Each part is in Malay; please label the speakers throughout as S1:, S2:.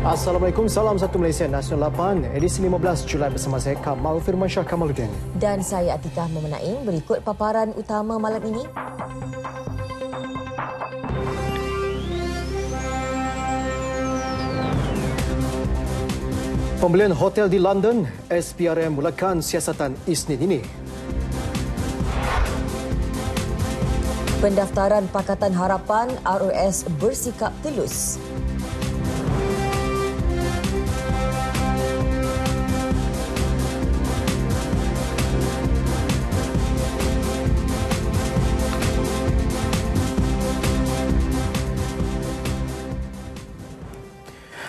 S1: Assalamualaikum, salam satu Malaysia Nasional 8, edisi 15 Julai bersama saya Kamal Firmansyah Kamaluddin.
S2: Dan saya Atikah Memenaing, berikut paparan utama malam ini.
S1: Pembelian hotel di London, SPRM mulakan siasatan Isnin ini.
S2: Pendaftaran Pakatan Harapan ROS bersikap telus.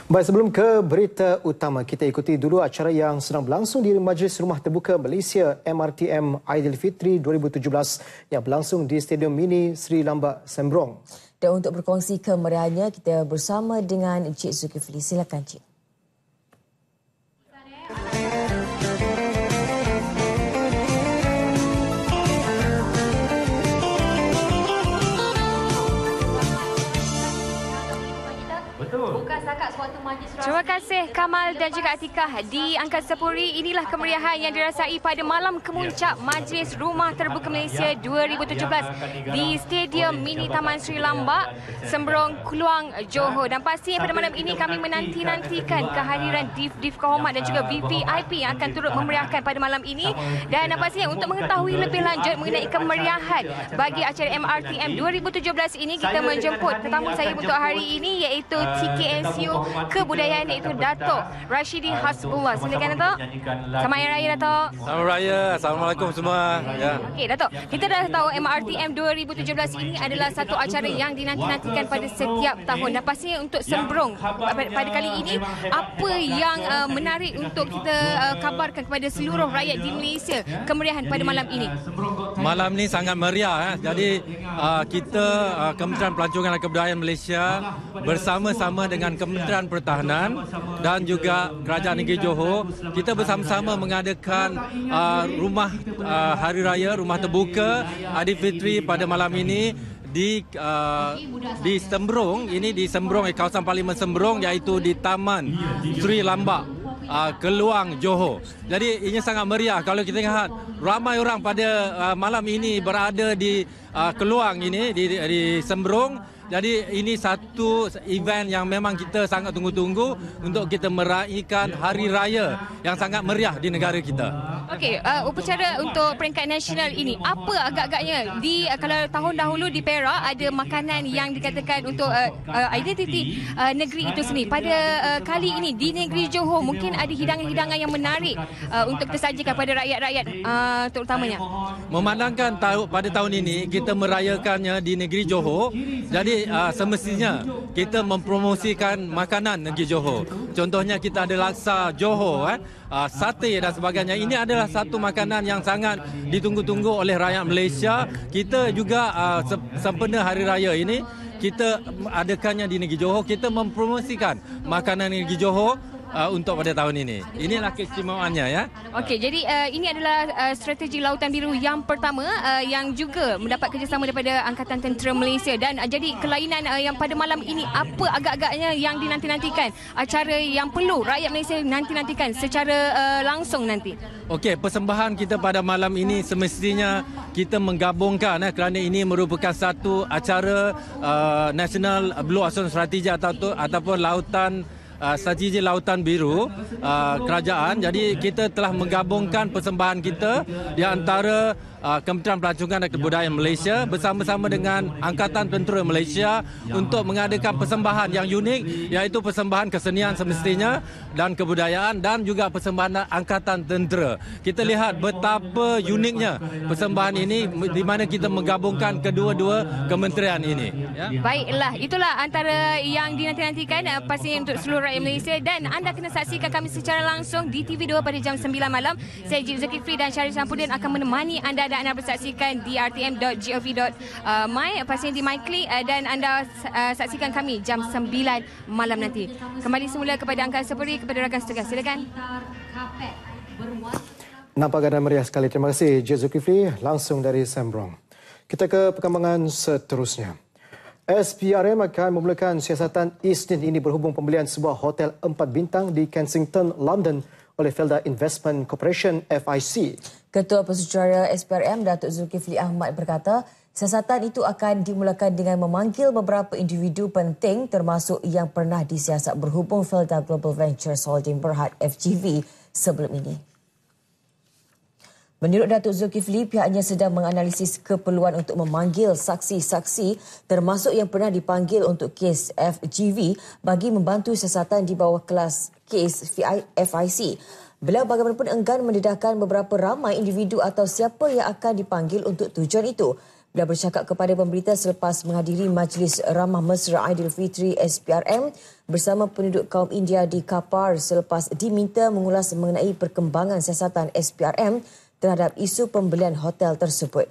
S1: Baik, sebelum ke berita utama, kita ikuti dulu acara yang sedang berlangsung di Majlis Rumah Terbuka Malaysia MRTM Aidilfitri 2017 yang berlangsung di Stadium Mini Sri Lambak, Sembrong.
S2: Dan untuk berkongsi kemeriahannya, kita bersama dengan Encik Zulkifli. Silakan, Cik.
S3: Terima kasih Kamal dan juga Atikah. Di Angkasa Puri, inilah kemeriahan yang dirasai pada malam kemuncak Majlis Rumah Terbuka Malaysia 2017 di Stadium Mini Taman Sri Lambak, Sembrong, Kluang, Johor. Dan pastinya pada malam ini kami menanti-nantikan kehadiran div-div kehormat dan juga VVIP yang akan turut memeriahkan pada malam ini. Dan pastinya untuk mengetahui lebih lanjut mengenai kemeriahan bagi acara MRTM 2017 ini, kita menjemput tetamu saya untuk hari ini iaitu TKNCU Kebudayaan iaitu Dato' Rashidi Hasbullah. Silakan Dato'. Selamat Hari Raya Dato'.
S4: Selamat Raya. Assalamualaikum semua. Ya.
S3: Okey Dato', kita dah tahu MRTM 2017 ini adalah satu acara yang dinanti-nantikan pada setiap tahun. Dan pastinya untuk Sembrong pada kali ini, apa yang menarik untuk kita kabarkan kepada seluruh rakyat di Malaysia kemeriahan pada malam ini?
S4: Malam ni sangat meriah. Jadi kita Kementerian Pelancongan dan Kebudayaan Malaysia bersama-sama dengan Kementerian Pertahanan dan juga Kerajaan Negeri Johor, kita bersama-sama mengadakan rumah Hari Raya, rumah terbuka Aidilfitri pada malam ini di Sembrong, ini di Sembrong, kawasan Parlimen Sembrong, iaitu di Taman Sri Lambak, Keluang, Johor. Jadi ini sangat meriah. Kalau kita lihat, ramai orang pada malam ini berada di Keluang ini, di Sembrong. Jadi ini satu event yang memang kita sangat tunggu-tunggu untuk kita meraihkan Hari Raya yang sangat meriah di negara kita.
S3: Okey, upacara untuk peringkat nasional ini, apa agak-agaknya? Kalau tahun dahulu di Perak ada makanan yang dikatakan untuk identiti negeri itu sendiri. Pada kali ini di negeri Johor mungkin ada hidangan-hidangan yang menarik untuk tersajikan pada rakyat-rakyat terutamanya.
S4: Memandangkan pada tahun ini kita merayakannya di negeri Johor, jadi semestinya kita mempromosikan makanan negeri Johor. Contohnya kita ada laksa Johor, sate dan sebagainya. Ini adalah satu makanan yang sangat ditunggu-tunggu oleh rakyat Malaysia. Kita juga sempena Hari Raya ini, kita adakannya di negeri Johor. Kita mempromosikan makanan negeri Johor untuk pada tahun ini. Inilah keistimewaannya, ya.
S3: Okey, jadi ini adalah strategi Lautan Biru yang pertama yang juga mendapat kerjasama daripada Angkatan Tentera Malaysia. Dan jadi kelainan yang pada malam ini, apa agak-agaknya yang dinanti-nantikan? Acara yang perlu rakyat Malaysia nanti-nantikan secara langsung nanti.
S4: Okey, persembahan kita pada malam ini semestinya kita menggabungkan kerana ini merupakan satu acara National Blue Ocean Strategy ataupun strategi Lautan Biru kerajaan. Jadi kita telah menggabungkan persembahan kita di antara Kementerian Pelancongan dan Kebudayaan Malaysia bersama-sama dengan Angkatan Tentera Malaysia untuk mengadakan persembahan yang unik, iaitu persembahan kesenian semestinya dan kebudayaan dan juga persembahan Angkatan Tentera. Kita lihat betapa uniknya persembahan ini di mana kita menggabungkan kedua-dua kementerian ini.
S3: Ya? Baiklah, itulah antara yang dinanti-nantikan pastinya untuk seluruh rakyat Malaysia, dan anda kena saksikan kami secara langsung di TV2 pada jam 9 malam. Saya Encik Zulkifli dan Syarif Samsudin akan menemani anda dan anda bersaksikan di rtm.gov.my, pastinya di MyClick, dan anda saksikan kami jam 9 malam nanti. Kembali semula kepada Angkasa Puri, kepada rakan setugas. Silakan.
S1: Nampak dan meriah sekali. Terima kasih Encik Zulkifli langsung dari Sembrong. Kita ke perkembangan seterusnya. SPRM akan memulakan siasatan Isnin ini berhubung pembelian sebuah hotel 4 bintang di Kensington, London oleh Felda Investment Corporation FIC.
S2: Ketua Pesuruhjaya SPRM Datuk Zulkifli Ahmad berkata, siasatan itu akan dimulakan dengan memanggil beberapa individu penting termasuk yang pernah disiasat berhubung Felda Global Ventures Holding Berhad FGV sebelum ini. Menurut Datuk Zulkifli, pihaknya sedang menganalisis keperluan untuk memanggil saksi-saksi termasuk yang pernah dipanggil untuk kes FGV bagi membantu siasatan di bawah kelas kes FIC. Beliau bagaimanapun enggan mendedahkan beberapa ramai individu atau siapa yang akan dipanggil untuk tujuan itu. Beliau bercakap kepada pemberita selepas menghadiri Majlis Ramah Mesra Aidilfitri SPRM bersama penduduk kaum India di Kapar selepas diminta mengulas mengenai perkembangan siasatan SPRM terhadap isu pembelian hotel tersebut.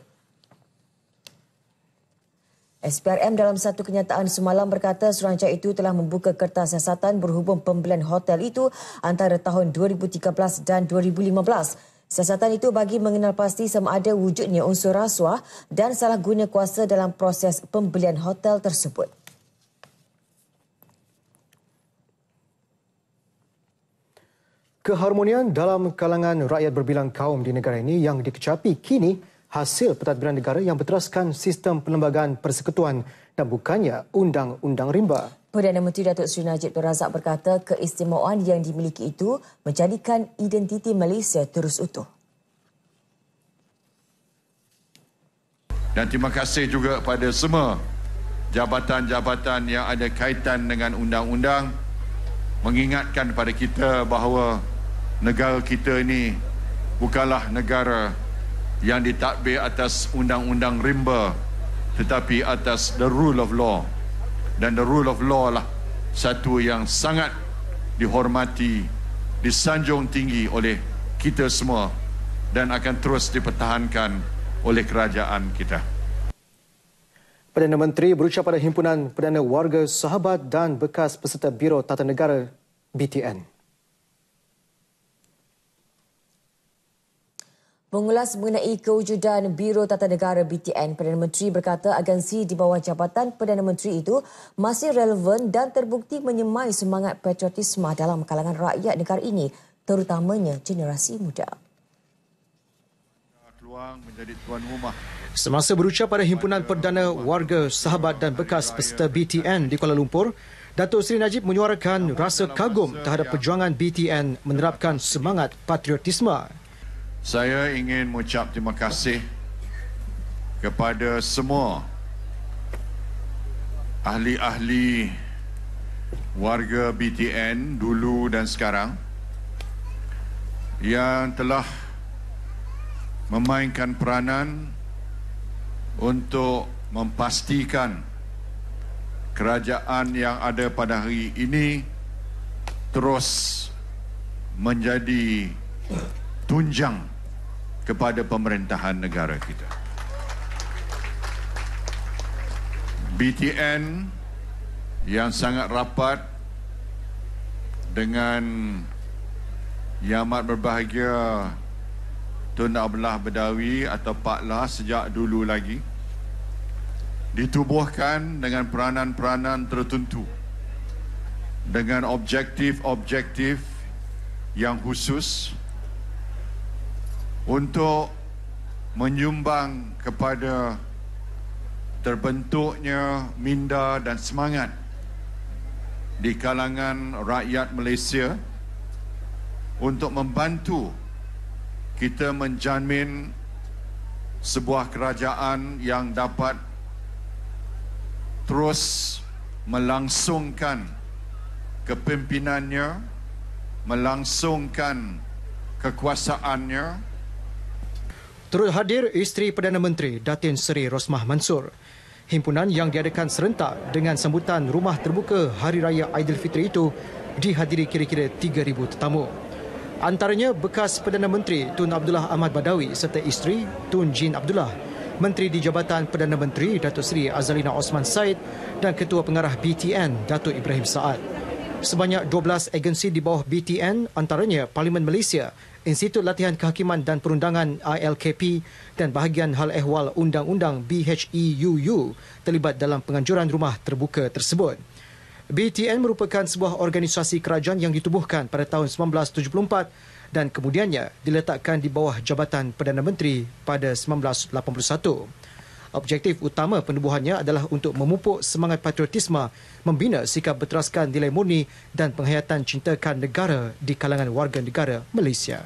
S2: SPRM dalam satu kenyataan semalam berkata suruhanjaya itu telah membuka kertas siasatan berhubung pembelian hotel itu antara tahun 2013 dan 2015. Siasatan itu bagi mengenal pasti sama ada wujudnya unsur rasuah dan salah guna kuasa dalam proses pembelian hotel tersebut.
S1: Keharmonian dalam kalangan rakyat berbilang kaum di negara ini yang dikecapi kini hasil pentadbiran negara yang berteraskan sistem perlembagaan persekutuan dan bukannya undang-undang rimba.
S2: Perdana Menteri Datuk Seri Najib Tun Razak berkata keistimewaan yang dimiliki itu menjadikan identiti Malaysia terus utuh.
S5: Dan terima kasih juga pada semua jabatan-jabatan yang ada kaitan dengan undang-undang mengingatkan pada kita bahawa negara kita ini bukanlah negara yang ditadbir atas undang-undang rimba tetapi atas the rule of law. Dan the rule of law lah satu yang sangat dihormati, disanjung tinggi oleh kita semua dan akan terus dipertahankan oleh kerajaan kita.
S1: Perdana Menteri berucap pada Himpunan Perdana Warga Sahabat dan bekas peserta Biro Tata Negara BTN.
S2: Mengulas mengenai kewujudan Biro Tata Negara BTN, Perdana Menteri berkata agensi di bawah Jabatan Perdana Menteri itu masih relevan dan terbukti menyemai semangat patriotisme dalam kalangan rakyat negara ini, terutamanya generasi muda.
S1: Semasa berucap pada Himpunan Perdana Warga Sahabat dan bekas peserta BTN di Kuala Lumpur, Datuk Seri Najib menyuarakan rasa kagum terhadap perjuangan BTN menerapkan semangat patriotisme.
S5: Saya ingin mengucap terima kasih kepada semua ahli-ahli warga BTN dulu dan sekarang yang telah memainkan peranan untuk memastikan kerajaan yang ada pada hari ini terus menjadi tunjang kepada pemerintahan negara kita. BTN yang sangat rapat dengan Yang Amat Berbahagia Tun Abdullah Badawi atau Pak La sejak dulu lagi ditubuhkan dengan peranan-peranan tertentu dengan objektif-objektif yang khusus untuk menyumbang kepada terbentuknya minda dan semangat di kalangan rakyat Malaysia untuk membantu kita menjamin sebuah kerajaan yang dapat terus melangsungkan kepimpinannya, melangsungkan kekuasaannya.
S1: Turut hadir isteri Perdana Menteri Datin Seri Rosmah Mansur. Himpunan yang diadakan serentak dengan sambutan Rumah Terbuka Hari Raya Aidilfitri itu dihadiri kira-kira 3,000 tetamu. Antaranya bekas Perdana Menteri Tun Abdullah Ahmad Badawi serta isteri Tun Jin Abdullah, Menteri di Jabatan Perdana Menteri Datuk Seri Azalina Osman Said dan Ketua Pengarah BTN Datuk Ibrahim Saad. Sebanyak 12 agensi di bawah BTN, antaranya Parlimen Malaysia, Institut Latihan Kehakiman dan Perundangan ILKP dan bahagian hal ehwal undang-undang BHEUU terlibat dalam penganjuran rumah terbuka tersebut. BTN merupakan sebuah organisasi kerajaan yang ditubuhkan pada tahun 1974 dan kemudiannya diletakkan di bawah Jabatan Perdana Menteri pada 1981. Objektif utama penubuhannya adalah untuk memupuk semangat patriotisme, membina sikap berteraskan nilai murni dan penghayatan cintakan negara di kalangan warga negara Malaysia.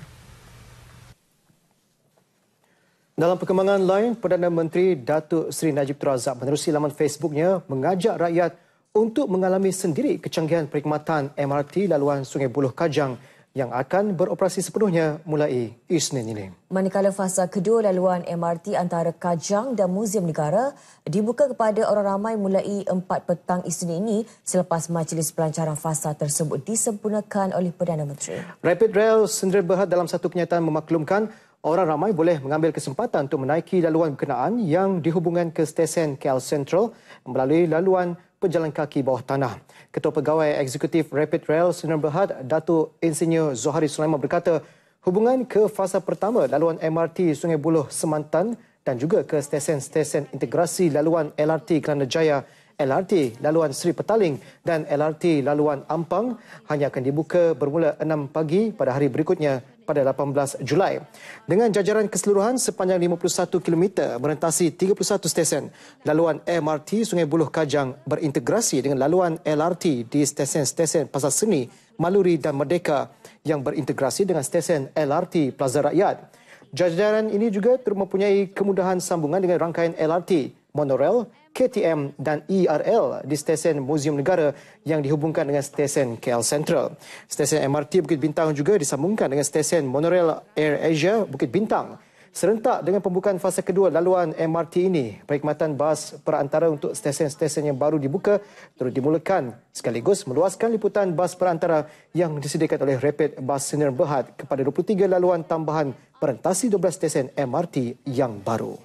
S1: Dalam perkembangan lain, Perdana Menteri Datuk Seri Najib Tun Razak menerusi laman Facebooknya mengajak rakyat untuk mengalami sendiri kecanggihan perkhidmatan MRT laluan Sungai Buloh Kajang yang akan beroperasi sepenuhnya mulai Isnin ini.
S2: Manakala fasa kedua laluan MRT antara Kajang dan Muzium Negara dibuka kepada orang ramai mulai 4 petang Isnin ini selepas majlis pelancaran fasa tersebut disempurnakan oleh Perdana Menteri.
S1: Rapid Rail Sdn Bhd dalam satu kenyataan memaklumkan orang ramai boleh mengambil kesempatan untuk menaiki laluan berkenaan yang dihubungkan ke stesen KL Sentral melalui laluan pejalan kaki bawah tanah. Ketua Pegawai Eksekutif Rapid Rail Sdn Bhd, Datuk Insinyur Zohari Sulaiman berkata, hubungan ke fasa pertama laluan MRT Sungai Buloh Semantan dan juga ke stesen-stesen integrasi laluan LRT Kelana Jaya, LRT laluan Seri Petaling dan LRT laluan Ampang hanya akan dibuka bermula 6 pagi pada hari berikutnya pada 18 Julai. Dengan jajaran keseluruhan sepanjang 51 km merentasi 31 stesen, laluan MRT Sungai Buloh Kajang berintegrasi dengan laluan LRT di stesen-stesen Pasar Seni, Maluri dan Merdeka yang berintegrasi dengan stesen LRT Plaza Rakyat. Jajaran ini juga mempunyai kemudahan sambungan dengan rangkaian LRT, monorail, KTM dan ERL di stesen Muzium Negara yang dihubungkan dengan stesen KL Sentral. Stesen MRT Bukit Bintang juga disambungkan dengan stesen monorail Air Asia Bukit Bintang. Serentak dengan pembukaan fasa kedua laluan MRT ini, perkhidmatan bas perantara untuk stesen-stesen yang baru dibuka turut dimulakan sekaligus meluaskan liputan bas perantara yang disediakan oleh Rapid Bus Sdn Bhd kepada 23 laluan tambahan merentasi 12 stesen MRT yang baru.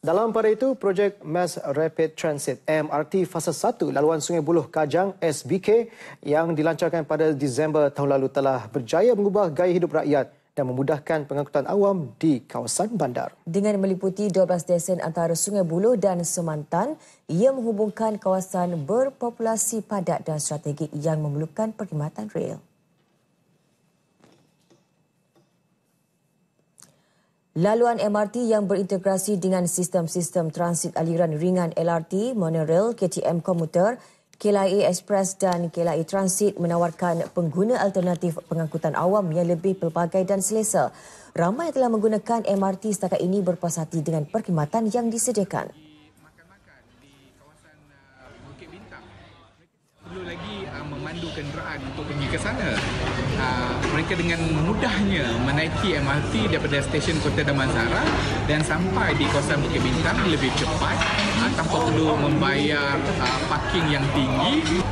S1: Dalam pada itu, projek Mass Rapid Transit MRT Fasa 1 laluan Sungai Buloh Kajang SBK yang dilancarkan pada Disember tahun lalu telah berjaya mengubah gaya hidup rakyat dan memudahkan pengangkutan awam di kawasan bandar.
S2: Dengan meliputi 12 stesen antara Sungai Buloh dan Semantan, ia menghubungkan kawasan berpopulasi padat dan strategik yang memerlukan perkhidmatan rel. Laluan MRT yang berintegrasi dengan sistem-sistem transit aliran ringan LRT, monorail, KTM komuter, KLIA Express dan KLIA Transit menawarkan pengguna alternatif pengangkutan awam yang lebih pelbagai dan selesa. Ramai yang telah menggunakan MRT setakat ini berpuas hati dengan perkhidmatan yang disediakan.
S6: Perlu lagi memandu kenderaan untuk pergi ke sana. Mereka dengan mudahnya menaiki MRT daripada stesen Kota Damansara dan sampai di kawasan Bukit Bintang lebih cepat tanpa perlu membayar parking yang tinggi.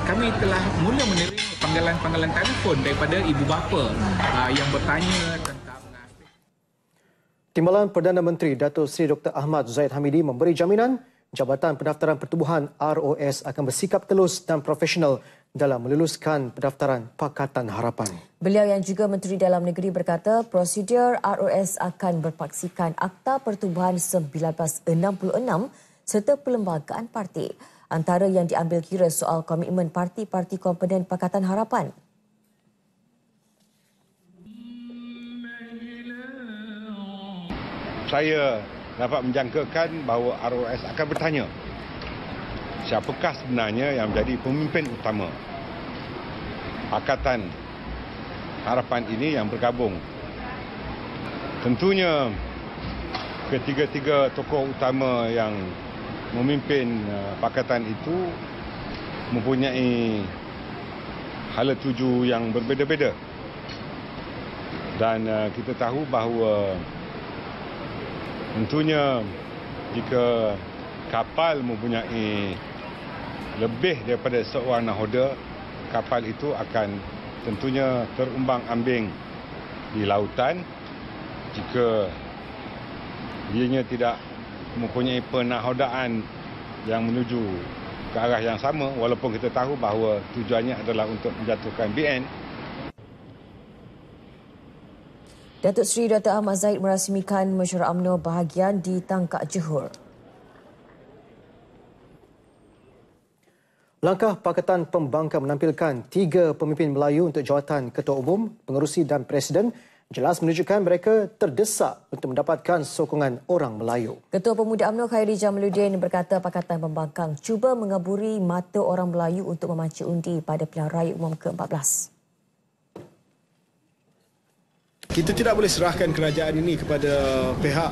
S6: Kami telah mula menerima panggilan-panggilan telefon daripada ibu bapa yang bertanya tentang
S1: Timbalan Perdana Menteri Datuk Seri Dr. Ahmad Zahid Hamidi memberi jaminan Jabatan Pendaftaran Pertubuhan ROS akan bersikap telus dan profesional dalam meluluskan pendaftaran Pakatan Harapan.
S2: Beliau yang juga Menteri Dalam Negeri berkata prosedur ROS akan berpaksikan Akta Pertubuhan 1966 serta Perlembagaan Parti. Antara yang diambil kira soal komitmen parti-parti komponen Pakatan Harapan.
S7: Saya dapat menjangkakan bahawa ROS akan bertanya siapakah sebenarnya yang menjadi pemimpin utama Pakatan Harapan ini yang bergabung. Tentunya ketiga-tiga tokoh utama yang memimpin pakatan itu mempunyai hala tuju yang berbeza-beza. Dan kita tahu bahawa tentunya jika kapal mempunyai lebih daripada seorang nahoda, kapal itu akan tentunya terumbang-ambing di lautan. Jika ianya tidak mempunyai penahodaan yang menuju ke arah yang sama, walaupun kita tahu bahawa tujuannya adalah untuk menjatuhkan BN.
S2: Datuk Seri Dr. Ahmad Zahid merasmikan mesyuarat UMNO bahagian di Tangkak Johor.
S1: Langkah Pakatan Pembangkang menampilkan 3 pemimpin Melayu untuk jawatan Ketua Umum, Pengerusi dan Presiden jelas menunjukkan mereka terdesak untuk mendapatkan sokongan orang Melayu.
S2: Ketua Pemuda UMNO Khairi Jamaluddin berkata Pakatan Pembangkang cuba mengaburi mata orang Melayu untuk memanca undi pada pilihan raya umum ke-14.
S8: Kita tidak boleh serahkan kerajaan ini kepada pihak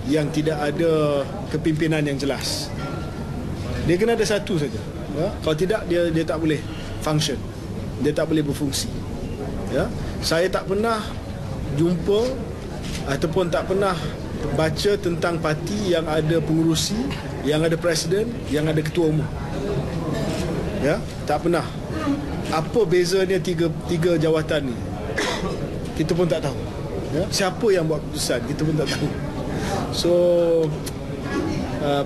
S8: yang tidak ada kepimpinan yang jelas. Dia kena ada satu saja. Ya? Kalau tidak, dia tak boleh function. Dia tak boleh berfungsi. Ya? Saya tak pernah jumpa ataupun tak pernah baca tentang parti yang ada pengurusi, yang ada presiden, yang ada ketua umum. Ya? Tak pernah. Apa bezanya tiga jawatan ni? Kita pun tak tahu. Ya? Siapa yang buat keputusan? Kita pun tak tahu. So,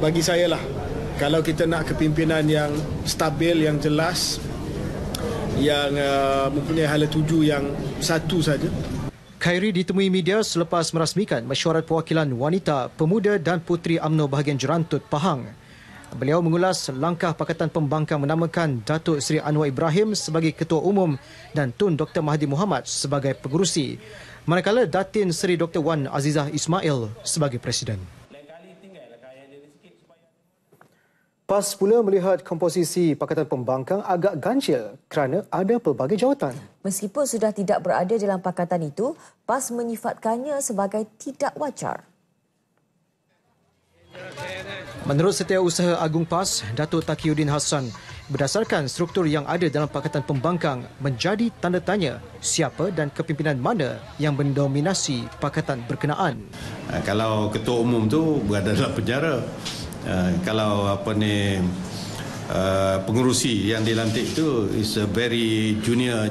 S8: bagi saya lah, kalau kita nak kepimpinan yang stabil, yang jelas, yang mempunyai hala tuju yang satu saja.
S1: Khairi ditemui media selepas merasmikan Mesyuarat Perwakilan Wanita, Pemuda dan Puteri UMNO bahagian Jerantut, Pahang. Beliau mengulas langkah Pakatan Pembangkang menamakan Datuk Seri Anwar Ibrahim sebagai Ketua Umum dan Tun Dr. Mahathir Mohamad sebagai pengerusi, manakala Datin Seri Dr. Wan Azizah Ismail sebagai Presiden. PAS pula melihat komposisi Pakatan Pembangkang agak ganjil kerana ada pelbagai jawatan.
S2: Meskipun sudah tidak berada dalam pakatan itu, PAS menyifatkannya sebagai tidak wajar.
S1: Menurut Setiausaha Agung PAS, Datuk Taqiyuddin Hassan, berdasarkan struktur yang ada dalam Pakatan Pembangkang, menjadi tanda tanya siapa dan kepimpinan mana yang mendominasi pakatan berkenaan.
S9: Kalau ketua umum tu berada dalam penjara, kalau pengerusi yang dilantik itu is a very junior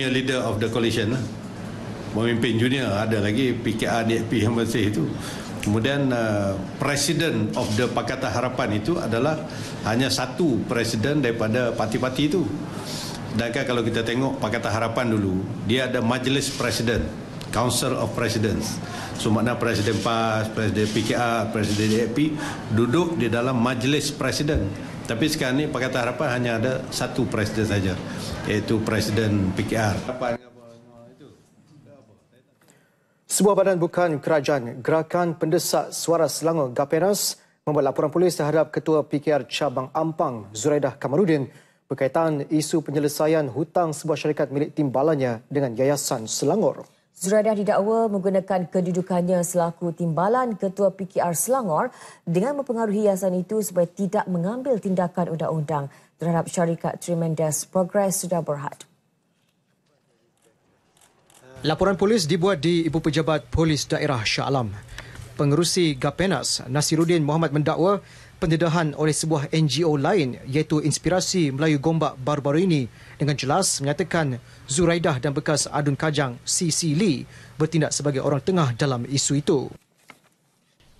S9: leader of the coalition, pemimpin junior. Ada lagi PKR DAP yang masih itu. Kemudian presiden of the Pakatan Harapan itu adalah hanya satu presiden daripada parti-parti itu. Sedangkan kalau kita tengok Pakatan Harapan dulu, dia ada majlis presiden, Council of Presidents. So makna Presiden PAS, Presiden PKR, Presiden DAP duduk di dalam majlis presiden. Tapi sekarang ni Pakatan Harapan hanya ada satu presiden saja, iaitu Presiden PKR.
S1: Sebuah badan bukan kerajaan, Gerakan Pendesak Suara Selangor GAPENAS, membuat laporan polis terhadap Ketua PKR Cabang Ampang, Zuraidah Kamarudin, berkaitan isu penyelesaian hutang sebuah syarikat milik timbalannya dengan Yayasan Selangor.
S2: Zuraidah didakwa menggunakan kedudukannya selaku timbalan Ketua PKR Selangor dengan mempengaruhi yayasan itu supaya tidak mengambil tindakan undang-undang terhadap syarikat Tremendous Progress Sudah Berhad.
S1: Laporan polis dibuat di Ibu Pejabat Polis Daerah Shah Alam. Pengerusi GAPENAS, Nasiruddin Mohamad, mendakwa pendedahan oleh sebuah NGO lain iaitu Inspirasi Melayu Gombak baru-baru ini dengan jelas menyatakan Zuraidah dan bekas Adun Kajang CC Lee bertindak sebagai orang tengah dalam isu itu.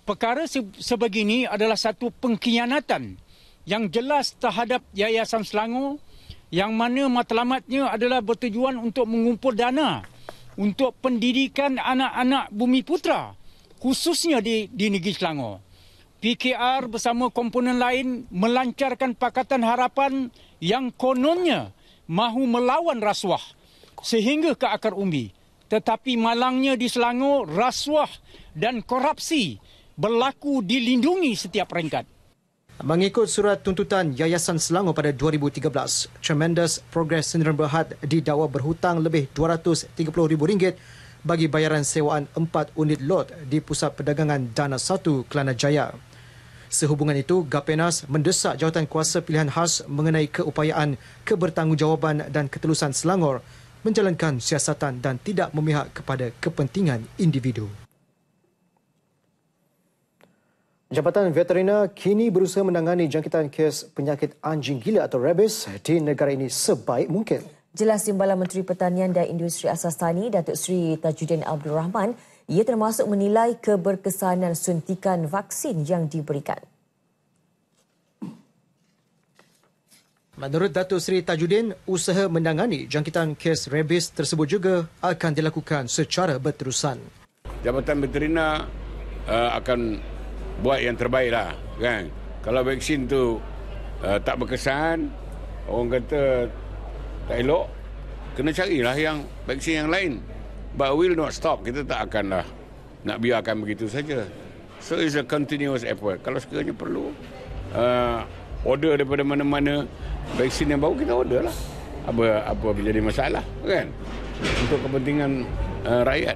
S10: Perkara sebegini adalah satu pengkhianatan yang jelas terhadap Yayasan Selangor yang mana matlamatnya adalah bertujuan untuk mengumpul dana untuk pendidikan anak-anak Bumi Putra, khususnya di negeri Selangor. PKR bersama komponen lain melancarkan Pakatan Harapan yang kononnya mahu melawan rasuah sehingga ke akar umbi. Tetapi malangnya di Selangor, rasuah dan korupsi berlaku dilindungi setiap peringkat.
S1: Mengikut surat tuntutan Yayasan Selangor pada 2013, Tremendous Progress Sudah Berhad didakwa berhutang lebih RM230,000 bagi bayaran sewaan 4 unit lot di Pusat Perdagangan Dana 1 Kelana Jaya. Sehubungan itu, GAPENAS mendesak Jawatan Kuasa Pilihan Khas mengenai keupayaan kebertanggungjawaban dan ketulusan Selangor menjalankan siasatan dan tidak memihak kepada kepentingan individu. Jabatan Veterina kini berusaha menangani jangkitan kes penyakit anjing gila atau rabies di negara ini sebaik mungkin.
S2: Jelas Timbalan Menteri Pertanian dan Industri Asas Tani, Datuk Seri Tajuddin Abdul Rahman, Ia termasuk menilai keberkesanan suntikan vaksin yang diberikan.
S1: Menurut Datuk Seri Tajuddin, usaha menangani jangkitan kes rabies tersebut juga akan dilakukan secara berterusan.
S11: Jabatan Veterina akan buat yang terbaik lah, kan. Kalau vaksin tu tak berkesan, orang kata tak elok, kena carilah yang vaksin yang lain. But will not stop. Kita tak akanlah nak biarkan begitu saja. So it's a continuous effort. Kalau sekiranya perlu order daripada mana-mana vaksin yang baru, kita order lah. Apa menjadi masalah, kan? Untuk kepentingan rakyat.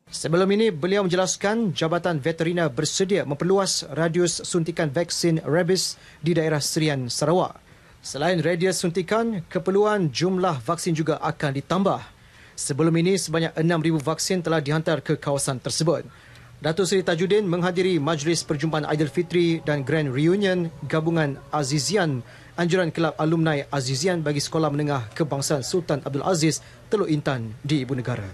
S1: Sebelum ini, beliau menjelaskan Jabatan Veterina bersedia memperluas radius suntikan vaksin rabies di daerah Serian, Sarawak. Selain radius suntikan, keperluan jumlah vaksin juga akan ditambah. Sebelum ini, sebanyak 6,000 vaksin telah dihantar ke kawasan tersebut. Datuk Seri Tajuddin menghadiri Majlis Perjumpaan Aidilfitri dan Grand Reunion Gabungan Azizian, anjuran Kelab Alumni Azizian bagi Sekolah Menengah Kebangsaan Sultan Abdul Aziz, Teluk Intan di Ibu Negara.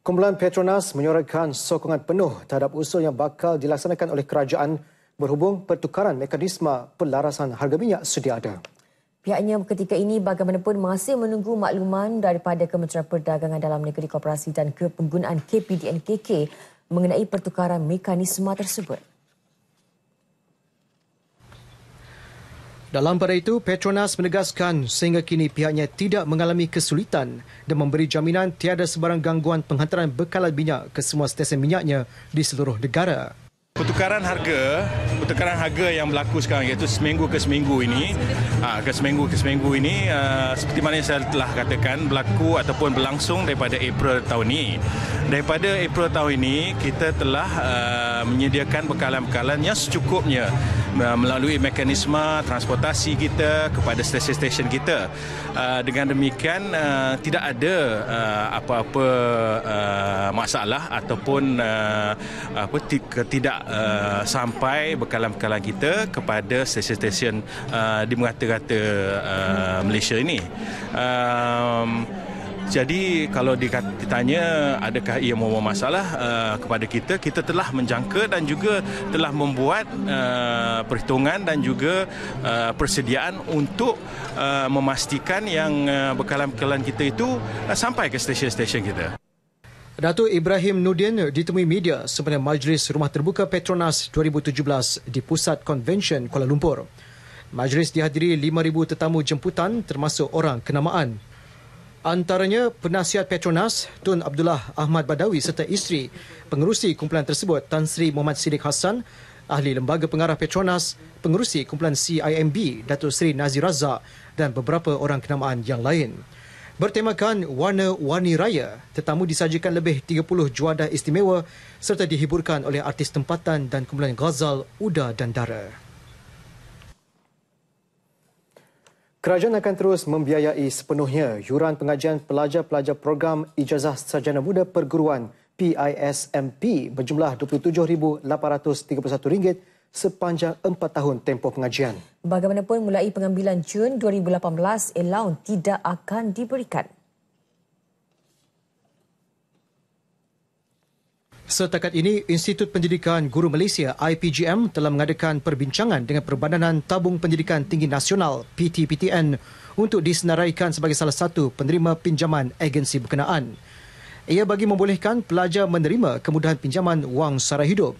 S1: Kumpulan Petronas menyorongkan sokongan penuh terhadap usul yang bakal dilaksanakan oleh kerajaan berhubung pertukaran mekanisme pelarasan harga minyak sedia ada.
S2: Pihaknya ketika ini bagaimanapun masih menunggu makluman daripada Kementerian Perdagangan Dalam Negeri Koperasi dan Kepenggunaan KPDNKK mengenai pertukaran mekanisme tersebut.
S1: Dalam pada itu, Petronas menegaskan sehingga kini pihaknya tidak mengalami kesulitan dan memberi jaminan tiada sebarang gangguan penghantaran bekalan minyak ke semua stesen minyaknya di seluruh negara.
S12: Pertukaran harga yang berlaku sekarang iaitu seminggu ke seminggu ini, seperti mana yang saya telah katakan, berlaku ataupun berlangsung daripada April tahun ini. Daripada April tahun ini, kita telah menyediakan bekalan-bekalan yang secukupnya melalui mekanisme transportasi kita kepada stesen-stesen kita. Dengan demikian, tidak ada apa-apa masalah ataupun sampai bekalan-bekalan kita kepada stesen-stesen di merata-rata Malaysia ini. Jadi kalau ditanya adakah ia membawa masalah kepada kita telah menjangka dan juga telah membuat perhitungan dan juga persediaan untuk memastikan yang bekalan-bekalan kita itu sampai ke stesen-stesen kita.
S1: Datuk Ibrahim Nudin ditemui media sempena Majlis Rumah Terbuka Petronas 2017 di Pusat Konvensyen Kuala Lumpur. Majlis dihadiri 5,000 tetamu jemputan termasuk orang kenamaan. Antaranya penasihat Petronas Tun Abdullah Ahmad Badawi serta isteri pengerusi kumpulan tersebut Tan Sri Muhammad Siddiq Hassan, ahli Lembaga Pengarah Petronas, pengerusi kumpulan CIMB Datuk Seri Nazir Razak dan beberapa orang kenamaan yang lain. Bertemakan Warna-Warni Raya, tetamu disajikan lebih 30 juadah istimewa serta dihiburkan oleh artis tempatan dan kumpulan ghazal, Uda dan Dara. Kerajaan akan terus membiayai sepenuhnya yuran pengajian pelajar-pelajar program Ijazah Sarjana Muda Perguruan PISMP berjumlah RM27,831 sepanjang 4 tahun tempoh pengajian.
S2: Bagaimanapun mulai pengambilan Jun 2018, allowance tidak akan diberikan.
S1: Setakat ini, Institut Pendidikan Guru Malaysia IPGM telah mengadakan perbincangan dengan Perbadanan Tabung Pendidikan Tinggi Nasional PTPTN untuk disenaraikan sebagai salah satu penerima pinjaman agensi berkenaan. Ia bagi membolehkan pelajar menerima kemudahan pinjaman wang sara hidup.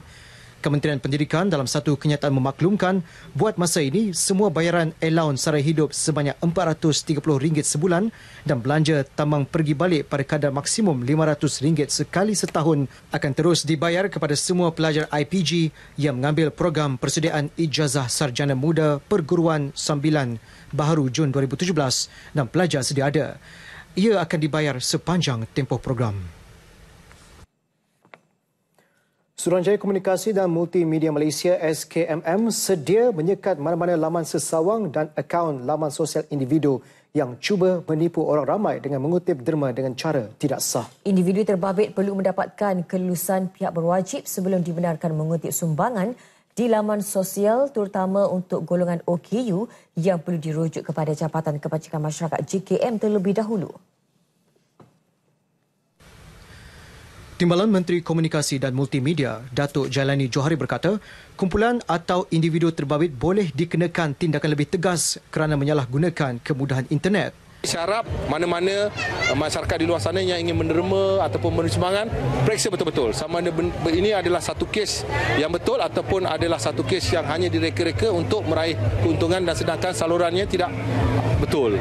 S1: Kementerian Pendidikan dalam satu kenyataan memaklumkan buat masa ini semua bayaran allowance sara hidup sebanyak RM430 sebulan dan belanja tambang pergi balik pada kadar maksimum RM500 sekali setahun akan terus dibayar kepada semua pelajar IPG yang mengambil program persediaan Ijazah Sarjana Muda Perguruan Sambilan baharu Jun 2017 dan pelajar sedia ada. Ia akan dibayar sepanjang tempoh program. Suruhanjaya Komunikasi dan Multimedia Malaysia SKMM sedia menyekat mana-mana laman sesawang dan akaun laman sosial individu yang cuba menipu orang ramai dengan mengutip derma dengan cara tidak sah.
S2: Individu terbabit perlu mendapatkan kelulusan pihak berwajib sebelum dibenarkan mengutip sumbangan di laman sosial, terutama untuk golongan OKU yang perlu dirujuk kepada Jabatan Kebajikan Masyarakat JKM terlebih dahulu.
S1: Timbalan Menteri Komunikasi dan Multimedia, Datuk Jailani Johari berkata, kumpulan atau individu terbabit boleh dikenakan tindakan lebih tegas kerana menyalahgunakan kemudahan internet.
S13: Saya harap mana-mana masyarakat di luar sana yang ingin menerima ataupun memberi sumbangan, periksa betul-betul sama ada ini adalah satu kes yang betul ataupun adalah satu kes yang hanya direka-reka untuk meraih keuntungan dan sedangkan salurannya tidak betul.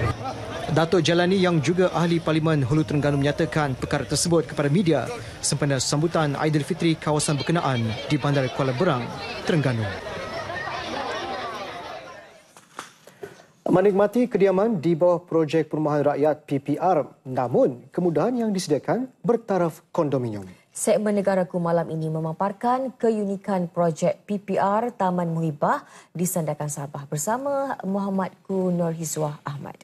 S1: Datuk Jailani yang juga ahli Parlimen Hulu Terengganu menyatakan perkara tersebut kepada media sempena sambutan Aidilfitri kawasan berkenaan di Bandar Kuala Berang, Terengganu. Menikmati kediaman di bawah projek perumahan rakyat PPR, namun kemudahan yang disediakan bertaraf kondominium.
S2: Segmen Negaraku malam ini memaparkan keunikan projek PPR Taman Muhibah di Sandakan Sabah bersama Muhammadku Nurhizwah Ahmad.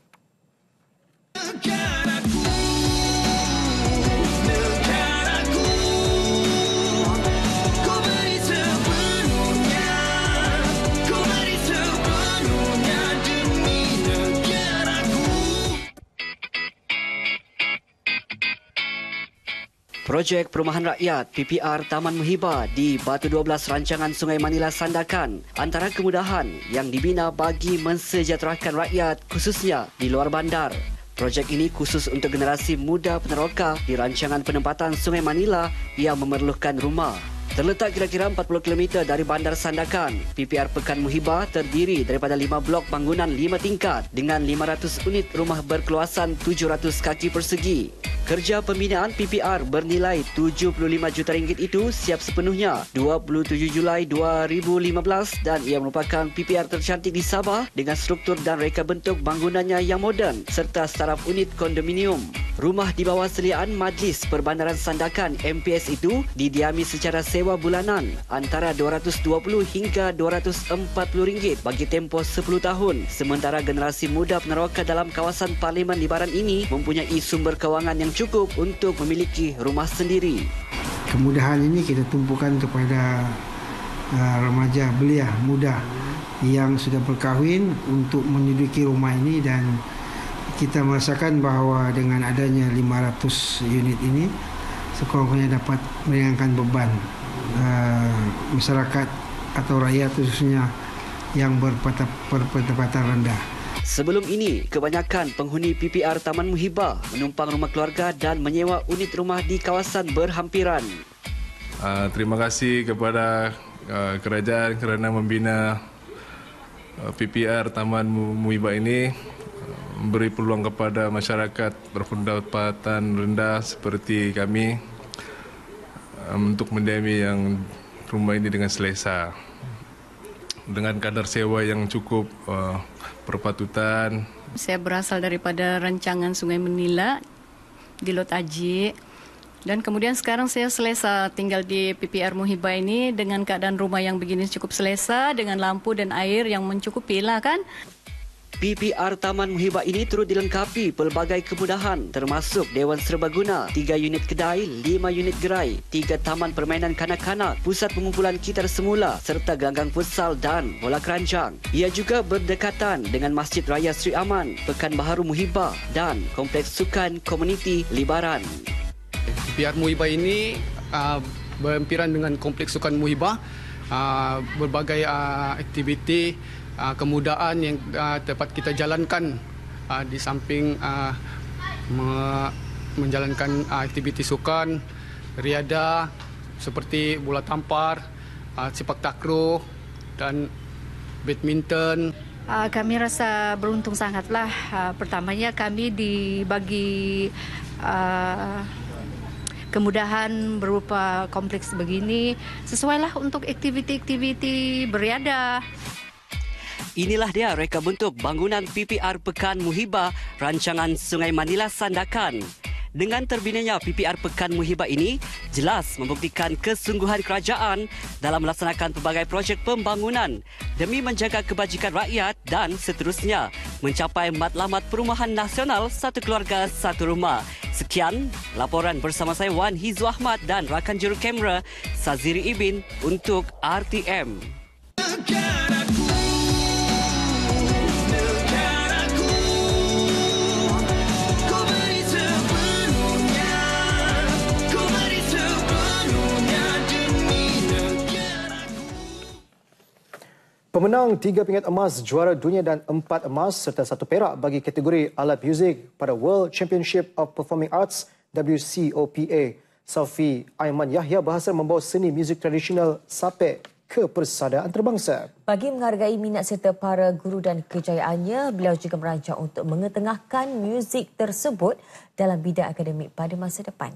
S14: Projek Perumahan Rakyat PPR Taman Muhibah di Batu 12 Rancangan Sungai Manila Sandakan antara kemudahan yang dibina bagi mensejahterakan rakyat khususnya di luar bandar. Projek ini khusus untuk generasi muda peneroka di rancangan penempatan Sungai Manila yang memerlukan rumah. Terletak kira-kira 40 km dari Bandar Sandakan, PPR Pekan Muhibah terdiri daripada 5 blok bangunan 5 tingkat dengan 500 unit rumah berkeluasan 700 kaki persegi. Kerja pembinaan PPR bernilai RM75 juta itu siap sepenuhnya 27 Julai 2015 dan ia merupakan PPR tercantik di Sabah dengan struktur dan reka bentuk bangunannya yang moden serta staraf unit kondominium. Rumah di bawah seliaan Majlis Perbandaran Sandakan MPS itu didiami secara sewa bulanan antara RM220 hingga RM240 bagi tempoh 10 tahun. Sementara generasi muda peneroka dalam kawasan Parlimen Libaran ini mempunyai sumber kewangan yang cukup untuk memiliki rumah sendiri.
S15: Kemudahan ini kita tumpukan kepada remaja belia muda yang sudah berkahwin untuk menduduki rumah ini dan kita merasakan bahawa dengan adanya 500 unit ini sekurang-kurangnya dapat meringankan beban masyarakat atau rakyat khususnya yang berpendapatan rendah.
S14: Sebelum ini, kebanyakan penghuni PPR Taman Muhibah menumpang rumah keluarga dan menyewa unit rumah di kawasan berhampiran.
S16: Terima kasih kepada kerajaan kerana membina PPR Taman Muhibah ini, memberi peluang kepada masyarakat berpendapatan rendah seperti kami untuk mendiami yang rumah ini dengan selesa. Dengan kadar sewa yang cukup perpatutan.
S17: Saya berasal daripada rancangan Sungai Manila di Lot Aji dan kemudian sekarang saya selesa tinggal di PPR Muhibah ini dengan keadaan rumah yang begini cukup selesa dengan lampu dan air yang mencukupi lah kan.
S14: PPR Taman Muhibah ini turut dilengkapi pelbagai kemudahan termasuk Dewan Serbaguna, 3 unit kedai, 5 unit gerai, 3 taman permainan kanak-kanak, pusat pengumpulan kitar semula serta gelanggang futsal dan bola keranjang. Ia juga berdekatan dengan Masjid Raya Sri Aman, Pekanbaharu Muhibah dan Kompleks Sukan Komuniti Libaran.
S18: PPR Muhibah ini berhampiran dengan Kompleks Sukan Muhibah, berbagai aktiviti kemudahan yang dapat kita jalankan di samping menjalankan aktiviti sukan, riadah seperti bola tampar, sepak takraw dan badminton.
S17: Kami rasa beruntung sangatlah. Pertamanya kami dibagi kemudahan berupa kompleks begini sesuailah untuk aktiviti-aktiviti beriadah.
S14: Inilah dia reka bentuk bangunan PPR Pekan Muhibah Rancangan Sungai Manila Sandakan. Dengan terbinanya PPR Pekan Muhibah ini jelas membuktikan kesungguhan kerajaan dalam melaksanakan pelbagai projek pembangunan demi menjaga kebajikan rakyat dan seterusnya mencapai matlamat perumahan nasional satu keluarga satu rumah. Sekian laporan bersama saya Wan Hizwah Ahmad dan rakan juru kamera Saziri Ibin untuk RTM.
S1: Pemenang 3 pingat emas juara dunia dan 4 emas serta 1 perak bagi kategori alat muzik pada World Championship of Performing Arts WCOPA, Sophie Aiman Yahya berhasil membawa seni muzik tradisional Sapek ke persada antarabangsa.
S2: Bagi menghargai minat serta para guru dan kejayaannya, beliau juga merancang untuk mengetengahkan muzik tersebut dalam bidang akademik pada masa depan.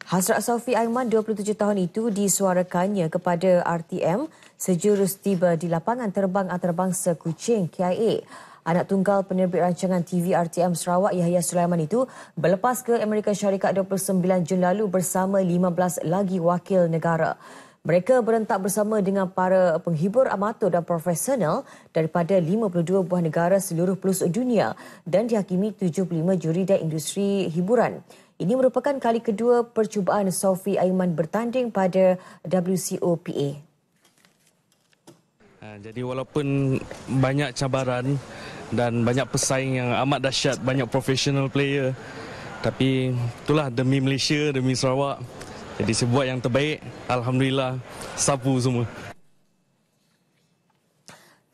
S2: Hasrat Sophie Aiman 27 tahun itu disuarakannya kepada RTM sejurus tiba di lapangan terbang antarabangsa Kuching KIA. Anak tunggal penerbit rancangan TV RTM Sarawak Yahya Sulaiman itu berlepas ke Amerika Syarikat 29 Jun lalu bersama 15 lagi wakil negara. Mereka berentak bersama dengan para penghibur amatur dan profesional daripada 52 buah negara seluruh pelosok dunia dan dihakimi 75 juri dan industri hiburan. Ini merupakan kali kedua percubaan Sophie Aiman bertanding pada WCOPA.
S19: Jadi walaupun banyak cabaran dan banyak pesaing yang amat dahsyat, banyak professional player, tapi itulah demi Malaysia, demi Sarawak. Jadi saya buat yang terbaik. Alhamdulillah, sapu semua.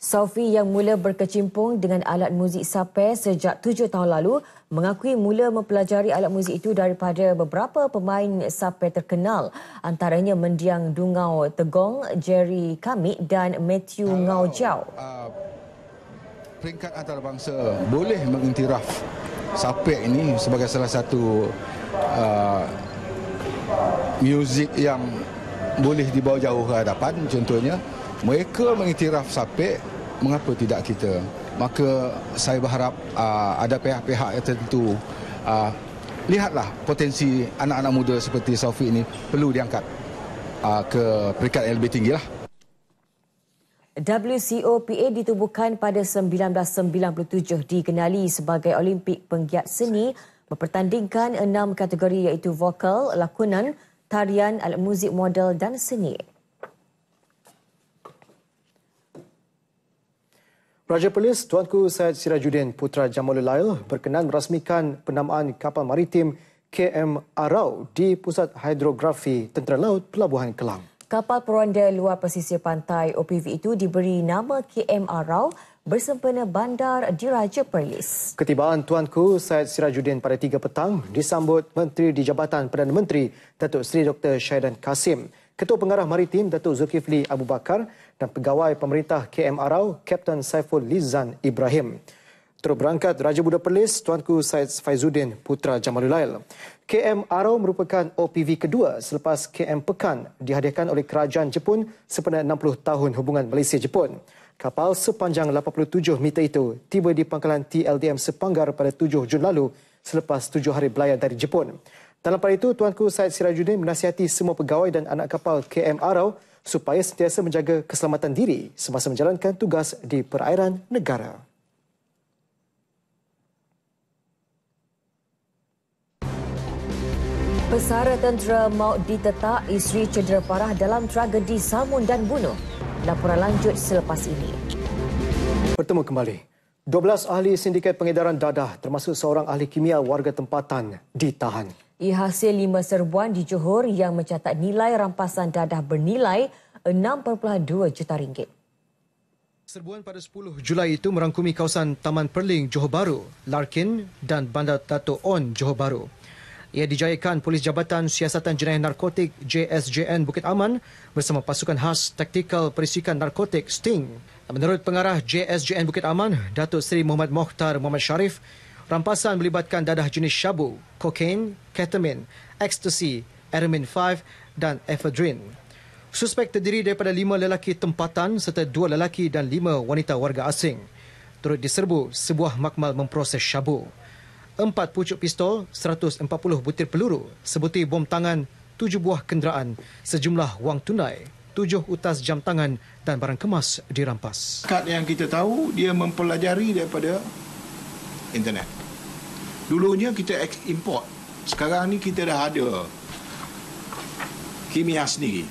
S2: Sophie yang mula berkecimpung dengan alat muzik Sapek sejak 7 tahun lalu mengakui mula mempelajari alat muzik itu daripada beberapa pemain Sapek terkenal, antaranya mendiang Dungau Tegong, Jerry Kamik dan Matthew Ngau Jiao.
S20: Peringkat antarabangsa boleh mengiktiraf Sapek ini sebagai salah satu muzik yang boleh dibawa jauh ke hadapan. Contohnya, mereka mengiktiraf Sapek, mengapa tidak kita? Maka saya berharap ada pihak-pihak tertentu, lihatlah potensi anak-anak muda seperti Sophie ini perlu diangkat ke peringkat yang lebih tinggi lah.
S2: WCOPA ditubuhkan pada 1997, dikenali sebagai Olimpik Penggiat Seni, mempertandingkan 6 kategori iaitu vokal, lakonan, tarian, alat muzik model dan seni.
S1: Raja Perlis Tuanku Syed Sirajuddin Putra Jamalul Lail berkenan merasmikan penamaan kapal maritim KM Arau di Pusat Hidrografi Tentera Laut Pelabuhan Kelang.
S2: Kapal peronda luar pesisir pantai OPV itu diberi nama KM Arau bersempena bandar Diraja Perlis.
S1: Ketibaan Tuanku Syed Sirajuddin pada 3 petang disambut Menteri di Jabatan Perdana Menteri Datuk Seri Dr. Syahidan Kasim, Ketua Pengarah Maritim Datuk Zulkifli Abu Bakar dan Pegawai Pemerintah KM Arau Kapten Saiful Lizan Ibrahim. Turut berangkat Raja Budak Perlis Tuanku Syed Faizuddin Putra Jamalul Lail. KM Arau merupakan OPV kedua selepas KM Pekan dihadiahkan oleh Kerajaan Jepun sempena 60 tahun hubungan Malaysia-Jepun. Kapal sepanjang 87 meter itu tiba di pangkalan TLDM Sepanggar pada 7 Jun lalu selepas 7 hari belayar dari Jepun. Dalam pada itu, Tuanku Syed Sirajuddin menasihati semua pegawai dan anak kapal KM Arau supaya sentiasa menjaga keselamatan diri semasa menjalankan tugas di perairan negara.
S2: Pesara tentera maut ditetak, isteri cedera parah dalam tragedi samun dan bunuh. Laporan lanjut selepas ini.
S1: Bertemu kembali. 12 ahli sindiket pengedaran dadah termasuk seorang ahli kimia warga tempatan ditahan.
S2: Ia hasil 5 serbuan di Johor yang mencatat nilai rampasan dadah bernilai 6.2 juta ringgit.
S1: Serbuan pada 10 Julai itu merangkumi kawasan Taman Perling Johor Bahru, Larkin dan Bandar Dato' On Johor Bahru. Ia dijayakan Polis Jabatan Siasatan Jenayah Narkotik JSJN Bukit Aman bersama pasukan khas taktikal perisikan narkotik Sting. Menurut pengarah JSJN Bukit Aman, Datuk Seri Muhammad Mokhtar Muhammad Sharif, rampasan melibatkan dadah jenis syabu, kokain, ketamin, ekstasi, eramin 5 dan ephedrine. Suspek terdiri daripada 5 lelaki tempatan serta 2 lelaki dan 5 wanita warga asing. Turut diserbu sebuah makmal memproses syabu. 4 pucuk pistol, 140 butir peluru, sebutir bom tangan, 7 buah kenderaan, sejumlah wang tunai, 7 utas jam tangan dan barang kemas dirampas.
S8: Kad yang kita tahu, dia mempelajari daripada internet. Dulunya kita import. Sekarang ni kita dah ada kimia sendiri.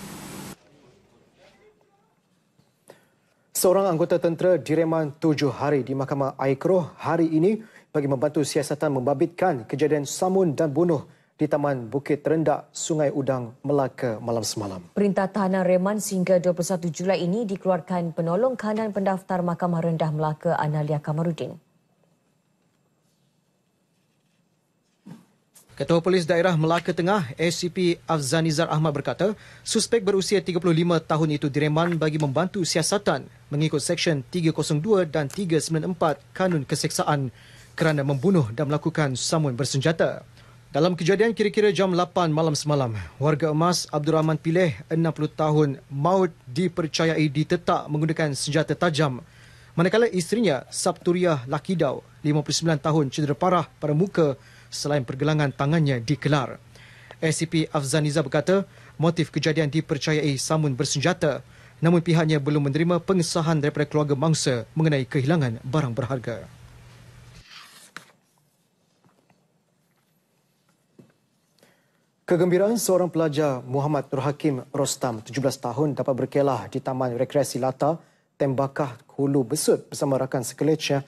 S1: Seorang anggota tentera direman 7 hari di Mahkamah Air Keroh hari ini bagi membantu siasatan membabitkan kejadian samun dan bunuh di Taman Bukit Terendak, Sungai Udang, Melaka malam semalam.
S2: Perintah tahanan reman sehingga 21 Julai ini dikeluarkan penolong kanan pendaftar Mahkamah Rendah Melaka Analia Kamarudin.
S1: Ketua Polis Daerah Melaka Tengah, ACP Afzanizar Ahmad berkata, suspek berusia 35 tahun itu direman bagi membantu siasatan mengikut Seksyen 302 dan 394 Kanun Keseksaan kerana membunuh dan melakukan samun bersenjata. Dalam kejadian kira-kira jam 8 malam semalam, warga emas Abdul Rahman Pileh, 60 tahun, maut dipercayai ditetak menggunakan senjata tajam. Manakala isterinya, Sabturiah Lakidau, 59 tahun, cedera parah pada muka selain pergelangan tangannya dikelar. ACP Afzanizar berkata, motif kejadian dipercayai samun bersenjata, namun pihaknya belum menerima pengesahan daripada keluarga mangsa mengenai kehilangan barang berharga. Kegembiraan seorang pelajar Muhammad Nur Hakim Rostam, 17 tahun, dapat berkelah di Taman Rekreasi Lata, Tembakah, Hulu Besut bersama rakan sekeletnya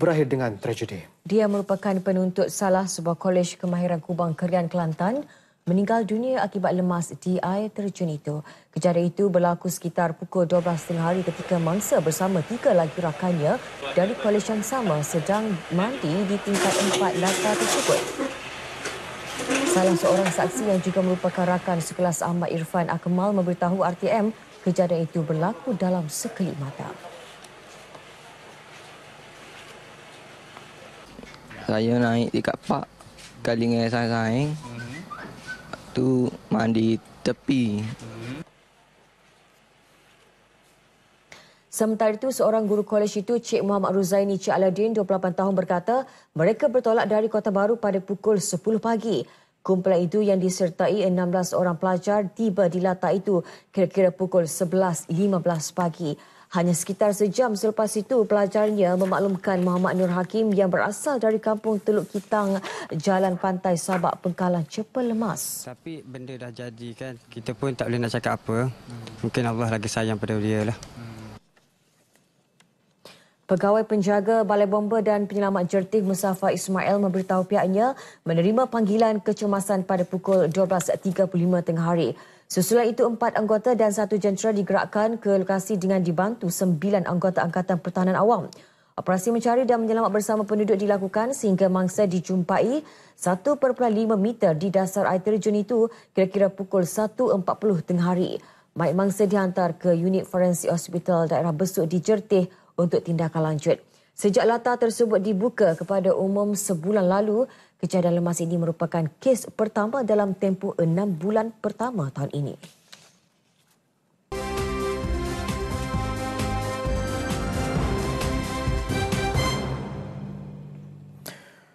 S1: berakhir dengan tragedi.
S2: Dia merupakan penuntut salah sebuah kolej kemahiran Kubang Kerian Kelantan meninggal dunia akibat lemas di air terjun itu. Kejadian itu berlaku sekitar pukul 12 tengah hari ketika mangsa bersama 3 lagi rakannya dari kolej yang sama sedang mandi di tingkat 4 lata tersebut. Salah seorang saksi yang juga merupakan rakan sekelas Ahmad Irfan Akmal memberitahu RTM kejadian itu berlaku dalam sekelip mata.
S21: Saya naik dekat park kali dengan saing-saing. Tu mandi tepi.
S2: Sementara itu, seorang guru kolej itu, Cik Muhammad Ruzaini Cik Aladin, 28 tahun berkata, mereka bertolak dari Kota Baru pada pukul 10 pagi. Kumpulan itu yang disertai 16 orang pelajar tiba di Lata itu kira-kira pukul 11.15 pagi. Hanya sekitar sejam selepas itu, pelajarnya memaklumkan Muhammad Nur Hakim yang berasal dari kampung Teluk Kitang, Jalan Pantai Sabak, Pengkalan, Cepel lemas.
S22: Tapi benda dah jadi kan, kita pun tak boleh nak cakap apa. Mungkin Allah lagi sayang pada dia lah.
S2: Pegawai penjaga Balai Bomba dan Penyelamat Jertih Musafa Ismail memberitahu pihaknya menerima panggilan kecemasan pada pukul 12.35 tengah hari. Sesudah itu, 4 anggota dan 1 jentera digerakkan ke lokasi dengan dibantu 9 anggota Angkatan Pertahanan Awam. Operasi mencari dan menyelamat bersama penduduk dilakukan sehingga mangsa dijumpai 1.5 meter di dasar air terjun itu kira-kira pukul 1.40 tengah hari. Mayat mangsa dihantar ke unit forensik hospital daerah Besut di Jertih untuk tindakan lanjut. Sejak Lata tersebut dibuka kepada umum sebulan lalu, kejadian lemas ini merupakan kes pertama dalam tempoh 6 bulan pertama tahun ini.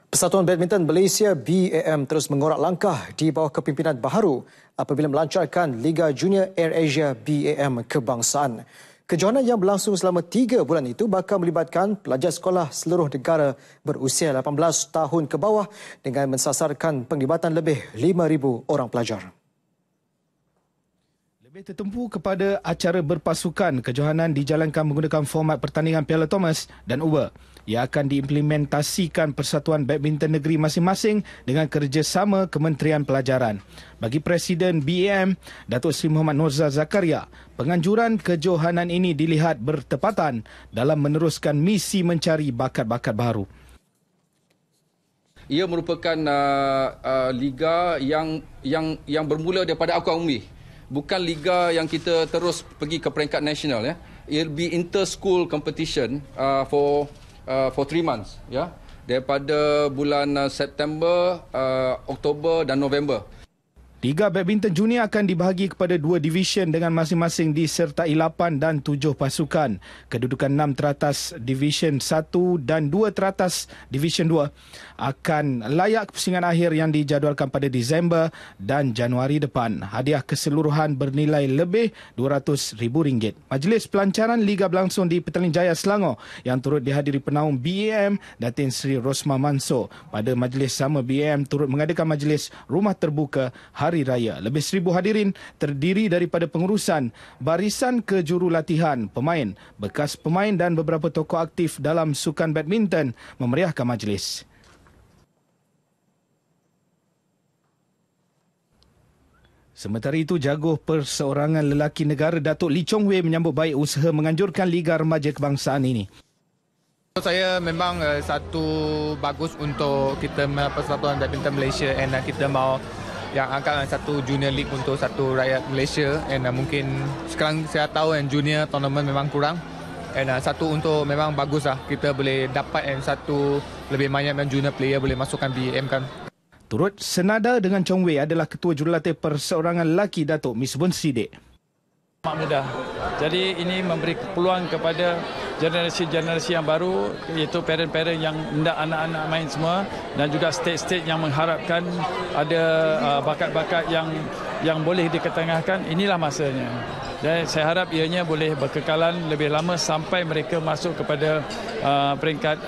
S1: Persatuan Badminton Malaysia BAM terus mengorak langkah di bawah kepimpinan baharu apabila melancarkan Liga Junior AirAsia BAM Kebangsaan. Kejohanan yang berlangsung selama 3 bulan itu bakal melibatkan pelajar sekolah seluruh negara berusia 18 tahun ke bawah dengan mensasarkan penglibatan lebih 5,000 orang pelajar.
S8: Lebih tertumpu kepada acara berpasukan, kejohanan dijalankan menggunakan format pertandingan Piala Thomas dan Uber. Ia akan diimplementasikan Persatuan Badminton Negeri masing-masing dengan kerjasama Kementerian Pelajaran. Bagi Presiden BAM, Datuk Seri Muhammad Norzal Zakaria, penganjuran kejohanan ini dilihat bertepatan dalam meneruskan misi mencari bakat-bakat baru.
S23: Ia merupakan liga yang bermula daripada Akuan Umbi. Bukan liga yang kita terus pergi ke peringkat nasional, ya. It'll be inter-school competition for 3 months, ya. Daripada bulan September, Oktober dan November.
S8: Liga Badminton Junior akan dibahagi kepada 2 divisyen dengan masing-masing disertai 8 dan 7 pasukan. Kedudukan 6 teratas Divisyen 1 dan 2 teratas Divisyen 2 akan layak ke pusingan akhir yang dijadualkan pada Disember dan Januari depan. Hadiah keseluruhan bernilai lebih RM200,000. Majlis pelancaran Liga berlangsung di Petaling Jaya, Selangor yang turut dihadiri penaung BAM Datin Seri Rosma Mansor. Pada majlis sama, BAM turut mengadakan majlis rumah terbuka Hari Raya. Lebih 1,000 hadirin terdiri daripada pengurusan, barisan kejurulatihan, pemain, bekas pemain dan beberapa tokoh aktif dalam sukan badminton memeriahkan majlis.
S3: Sementara itu, jaguh perseorangan lelaki negara Datuk Lee Chong Wei menyambut baik usaha menganjurkan Liga Remaja Kebangsaan ini.
S4: Saya memang satu bagus untuk kita Persatuan Badminton Malaysia dan kita mau yang angkat satu junior league untuk satu rakyat Malaysia dan mungkin sekarang saya tahu junior tournament memang kurang dan satu untuk memang bagus lah kita boleh dapat satu lebih banyak junior player boleh masukkan BAM kan.
S3: Turut senada dengan Chong Wei adalah Ketua Jurulatih Perseorangan Lelaki Datuk Misbun Siddiq.
S5: Mak muda. Jadi ini memberi peluang kepada generasi-generasi yang baru iaitu parent-parent yang hendak anak-anak main semua dan juga state-state yang mengharapkan ada bakat-bakat yang boleh diketengahkan. Inilah masanya. Dan saya harap ianya boleh berkekalan lebih lama sampai mereka masuk kepada peringkat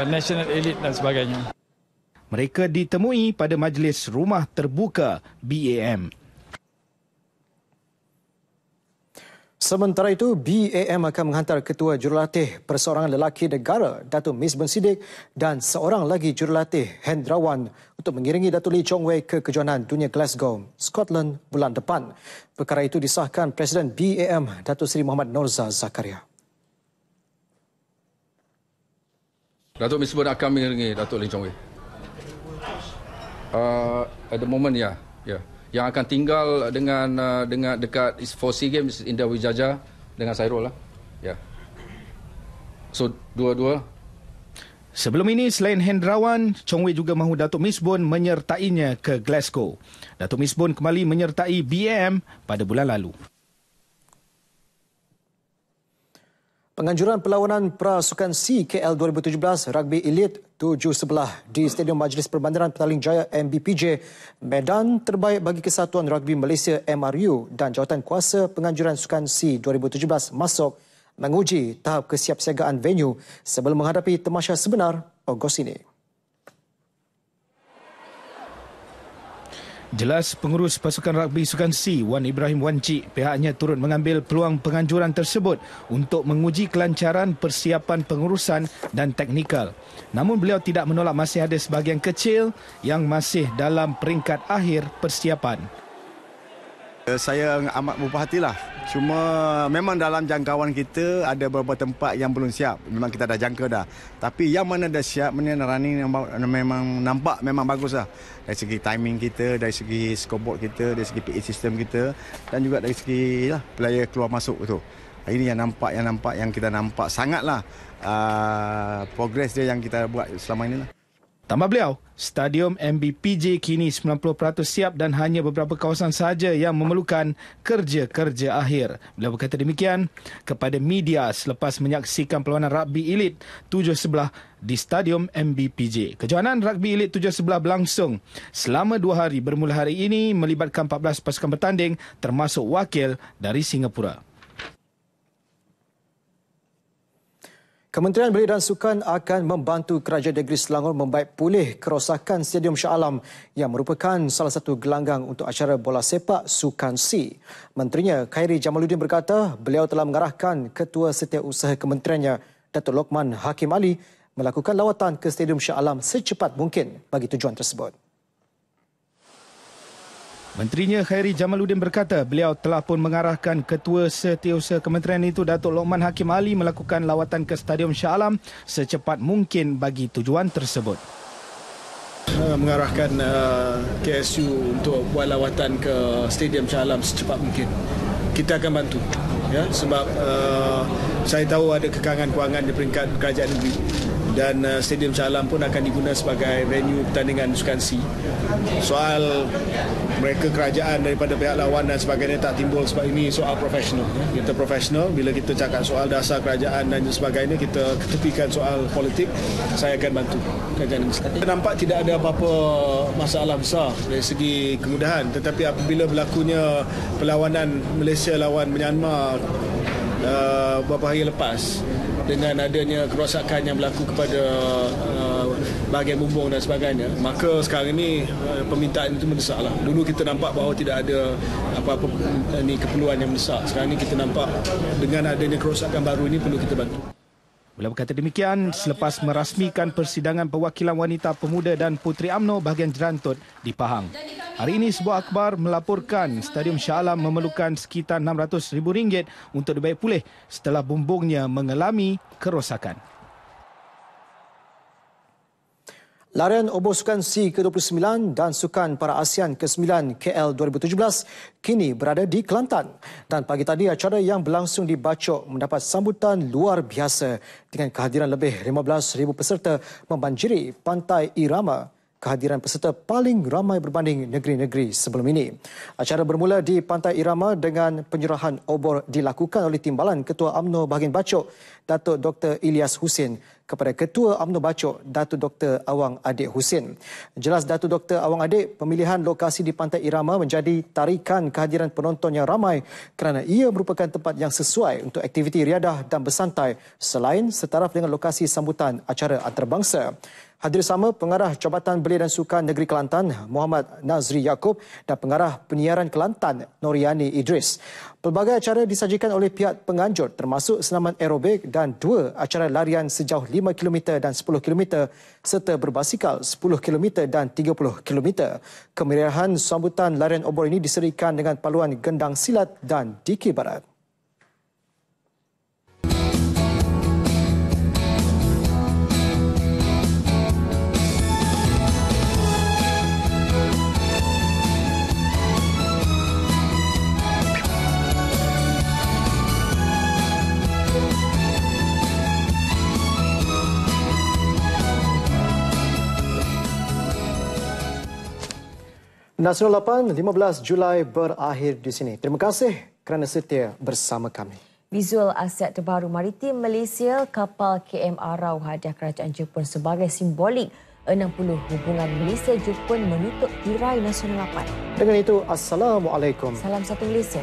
S5: national elite dan sebagainya.
S3: Mereka ditemui pada majlis rumah terbuka BAM.
S1: Sementara itu, BAM akan menghantar Ketua Jurulatih Perseorangan Lelaki Negara Datuk Misbun Siddiq dan seorang lagi Jurulatih Hendrawan untuk mengiringi Datuk Lee Chong Wei ke Kejohanan Dunia Glasgow, Scotland bulan depan. Perkara itu disahkan Presiden BAM Datuk Seri Muhammad Norza Zakaria.
S23: Datuk Misbun akan mengiringi Datuk Lee Chong Wei. At the moment, ya. Yang akan tinggal dengan dekat for SEA Games Indah Wijaja dengan Sairul lah. Ya. So dua-dua.
S3: Sebelum ini, selain Hendrawan, Chong Wei juga mahu Datuk Misbun menyertainya ke Glasgow. Datuk Misbun kembali menyertai BAM pada bulan lalu. Penganjuran perlawanan Prasukan C KL 2017 Rugby Elite 7-11 di Stadium Majlis Perbandaran Petaling Jaya MBPJ, medan terbaik bagi Kesatuan Rugby Malaysia MRU dan Jawatan Kuasa Penganjuran Sukan C 2017 masuk menguji tahap kesiapsiagaan venue sebelum menghadapi tamasya sebenar Ogos ini. Jelas pengurus pasukan rugby Sukan C, Wan Ibrahim Wan Cik, pihaknya turut mengambil peluang penganjuran tersebut untuk menguji kelancaran persiapan pengurusan dan teknikal. Namun beliau tidak menolak masih ada sebahagian kecil yang masih dalam peringkat akhir persiapan.
S24: Saya amat berhatilah. Cuma memang dalam jangkauan kita ada beberapa tempat yang belum siap. Memang kita dah jangka dah. Tapi yang mana dah siap, mana running memang nampak memang bagus lah. Dari segi timing kita, dari segi scoreboard kita, dari segi PA system kita dan juga dari segi player keluar masuk tu. Ini yang nampak yang kita nampak sangatlah progress dia yang kita buat selama ini lah.
S3: Tambah beliau, Stadium MBPJ kini 90% siap dan hanya beberapa kawasan sahaja yang memerlukan kerja-kerja akhir. Beliau berkata demikian kepada media selepas menyaksikan perlawanan Rugby Elite 7-11 di Stadium MBPJ. Kejohanan Rugby Elite 7-11 berlangsung selama 2 hari bermula hari ini melibatkan 14 pasukan bertanding termasuk wakil dari Singapura. Kementerian Belia dan Sukan akan membantu Kerajaan Negeri Selangor membaik pulih kerosakan Stadium Shah Alam yang merupakan salah satu gelanggang untuk acara bola sepak Sukan C. Menterinya Khairi Jamaluddin berkata beliau telah mengarahkan Ketua Setiausaha Kementeriannya Datuk Lokman Hakim Ali melakukan lawatan ke Stadium Shah Alam secepat mungkin bagi tujuan tersebut. Menterinya Khairi Jamaluddin berkata beliau telah pun mengarahkan Ketua Setiausaha Kementerian itu Datuk Lokman Hakim Ali melakukan lawatan ke Stadium Shah Alam secepat mungkin bagi tujuan tersebut.
S8: Mengarahkan KSU untuk buat lawatan ke Stadium Shah Alam secepat mungkin. Kita akan bantu ya, sebab saya tahu ada kekangan kewangan di peringkat kerajaan negeri dan Stadium Shah Alam pun akan digunakan sebagai venue pertandingan Sukan C. Soal mereka kerajaan daripada pihak lawan dan sebagainya tak timbul sebab ini soal profesional. Kita profesional, bila kita cakap soal dasar kerajaan dan sebagainya, kita ketepikan soal politik, saya akan bantu kerajaan ini. Kita nampak tidak ada apa-apa masalah besar dari segi kemudahan, tetapi apabila berlakunya perlawanan Malaysia lawan Myanmar beberapa hari lepas dengan adanya kerosakan yang berlaku kepada bahagian bumbung dan sebagainya, maka sekarang ini permintaan itu mendesaklah. Dulu kita nampak bahawa tidak ada apa-apa keperluan yang mendesak. Sekarang ini kita nampak dengan adanya kerosakan baru ini perlu kita bantu.
S3: Beliau berkata demikian selepas merasmikan persidangan perwakilan wanita, pemuda dan puteri UMNO bahagian Jerantut di Pahang. Hari ini sebuah akhbar melaporkan Stadium Shah Alam memerlukan sekitar RM600,000 untuk dibaik pulih setelah bumbungnya mengalami kerosakan.
S1: Larian obor sukan SEA ke-29 dan Sukan Para ASEAN ke-9 KL 2017 kini berada di Kelantan. Dan pagi tadi acara yang berlangsung di Bachok mendapat sambutan luar biasa dengan kehadiran lebih 15,000 peserta membanjiri Pantai Irama, kehadiran peserta paling ramai berbanding negeri-negeri sebelum ini. Acara bermula di Pantai Irama dengan penyerahan obor dilakukan oleh Timbalan Ketua UMNO bahagian Bachok, Datuk Dr. Ilyas Husin, kepada Ketua UMNO Bachok, Datuk Dr. Awang Adik Husin. Jelas Datuk Dr. Awang Adik, pemilihan lokasi di Pantai Irama menjadi tarikan kehadiran penonton yang ramai kerana ia merupakan tempat yang sesuai untuk aktiviti riadah dan bersantai selain setaraf dengan lokasi sambutan acara antarabangsa. Hadir sama Pengarah Jabatan Belia dan Sukan Negeri Kelantan, Muhammad Nazri Yaakob dan Pengarah Penyiaran Kelantan, Noriani Idris. Pelbagai acara disajikan oleh pihak penganjur termasuk senaman aerobik dan 2 acara larian sejauh 5 km dan 10 km serta berbasikal 10 km dan 30 km. Kemeriahan sambutan larian obor ini diserikan dengan paluan gendang silat dan dikir barat. Nasional 8, 15 Julai berakhir di sini. Terima kasih kerana setia bersama kami.
S2: Visual aset terbaru maritim Malaysia, kapal KM Arau hadiah kerajaan Jepun sebagai simbolik 60 hubungan Malaysia-Jepun menutup tirai Nasional 8.
S1: Dengan itu, Assalamualaikum.
S2: Salam satu Malaysia.